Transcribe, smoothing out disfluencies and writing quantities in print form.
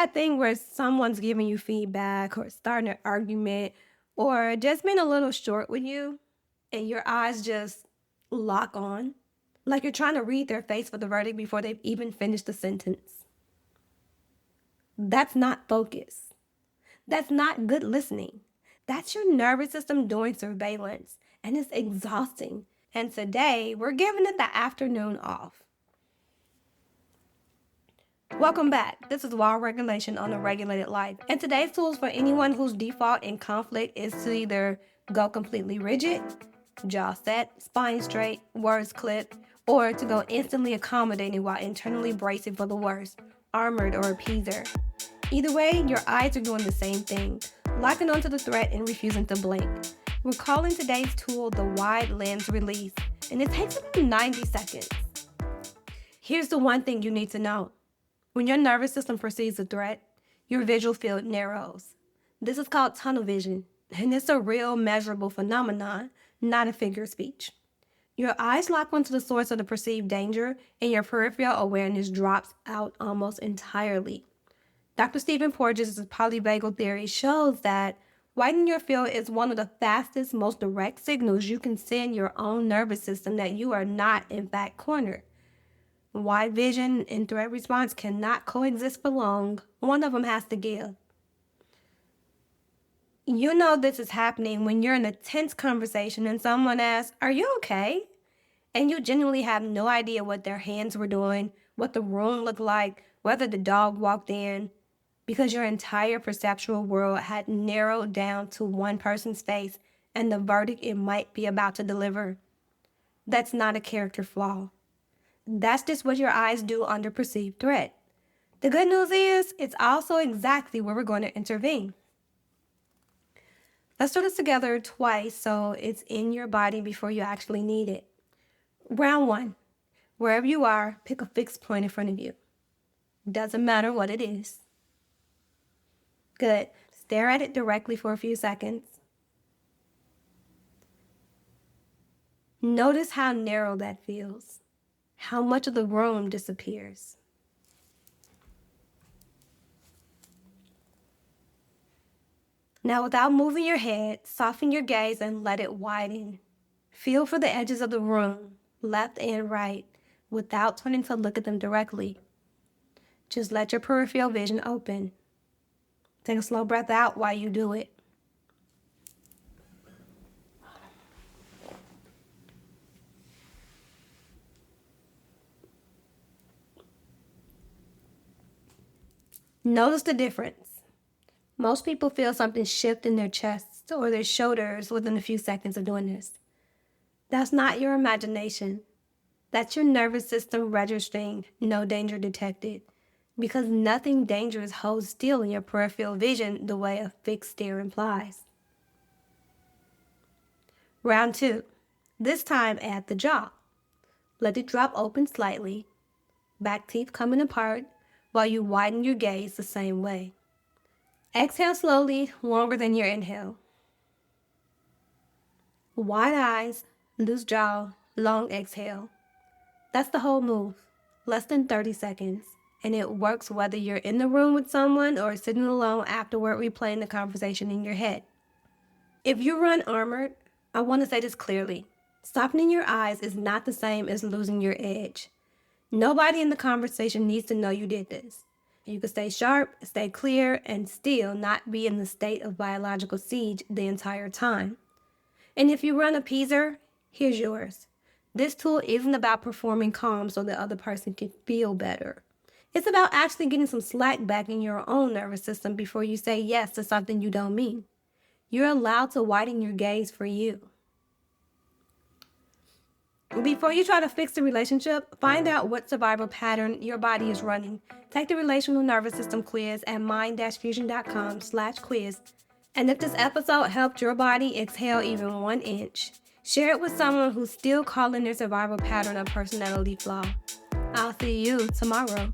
That thing where someone's giving you feedback or starting an argument or just being a little short with you and your eyes just lock on, like you're trying to read their face for the verdict before they've even finished the sentence. That's not focus. That's not good listening. That's your nervous system doing surveillance, and it's exhausting. And today, we're giving it the afternoon off. Welcome back. This is Wild Regulation on a Regulated Life. And today's tool is for anyone whose default in conflict is to either go completely rigid, jaw set, spine straight, words clipped, or to go instantly accommodating while internally bracing for the worst, armored or appeaser. Either way, your eyes are doing the same thing, locking onto the threat and refusing to blink. We're calling today's tool the wide lens release, and it takes about 90 seconds. Here's the one thing you need to know. When your nervous system perceives a threat, your visual field narrows. This is called tunnel vision, and it's a real measurable phenomenon, not a figure of speech. Your eyes lock onto the source of the perceived danger, and your peripheral awareness drops out almost entirely. Dr. Stephen Porges' polyvagal theory shows that widening your field is one of the fastest, most direct signals you can send your own nervous system that you are not, in fact, cornered. Wide vision and threat response cannot coexist for long. One of them has to give. You know this is happening when you're in a tense conversation and someone asks, "Are you okay?" And you genuinely have no idea what their hands were doing, what the room looked like, whether the dog walked in, because your entire perceptual world had narrowed down to one person's face and the verdict it might be about to deliver. That's not a character flaw. That's just what your eyes do under perceived threat. The good news is, it's also exactly where we're going to intervene. Let's do this together twice so it's in your body before you actually need it. Round one. Wherever you are, pick a fixed point in front of you. Doesn't matter what it is. Good. Stare at it directly for a few seconds. Notice how narrow that feels. How much of the room disappears. Now, without moving your head, soften your gaze and let it widen. Feel for the edges of the room, left and right, without turning to look at them directly. Just let your peripheral vision open. Take a slow breath out while you do it. Notice the difference. Most people feel something shift in their chests or their shoulders within a few seconds of doing this. That's not your imagination. That's your nervous system registering no danger detected, because nothing dangerous holds still in your peripheral vision the way a fixed stare implies. Round two. This time add the jaw. Let it drop open slightly, back teeth coming apart, while you widen your gaze the same way. Exhale slowly, longer than your inhale. Wide eyes, loose jaw, long exhale. That's the whole move. Less than 30 seconds. And it works whether you're in the room with someone or sitting alone afterward replaying the conversation in your head. If you run armored, I want to say this clearly. Softening your eyes is not the same as losing your edge. Nobody in the conversation needs to know you did this. You can stay sharp, stay clear, and still not be in the state of biological siege the entire time. And if you run Appeaser, here's yours. This tool isn't about performing calm so the other person can feel better. It's about actually getting some slack back in your own nervous system before you say yes to something you don't mean. You're allowed to widen your gaze for you. Before you try to fix the relationship, find out what survival pattern your body is running. Take the Relational Nervous System quiz at mind-fusion.com/quiz. And if this episode helped your body exhale even 1 inch, share it with someone who's still calling their survival pattern a personality flaw. I'll see you tomorrow.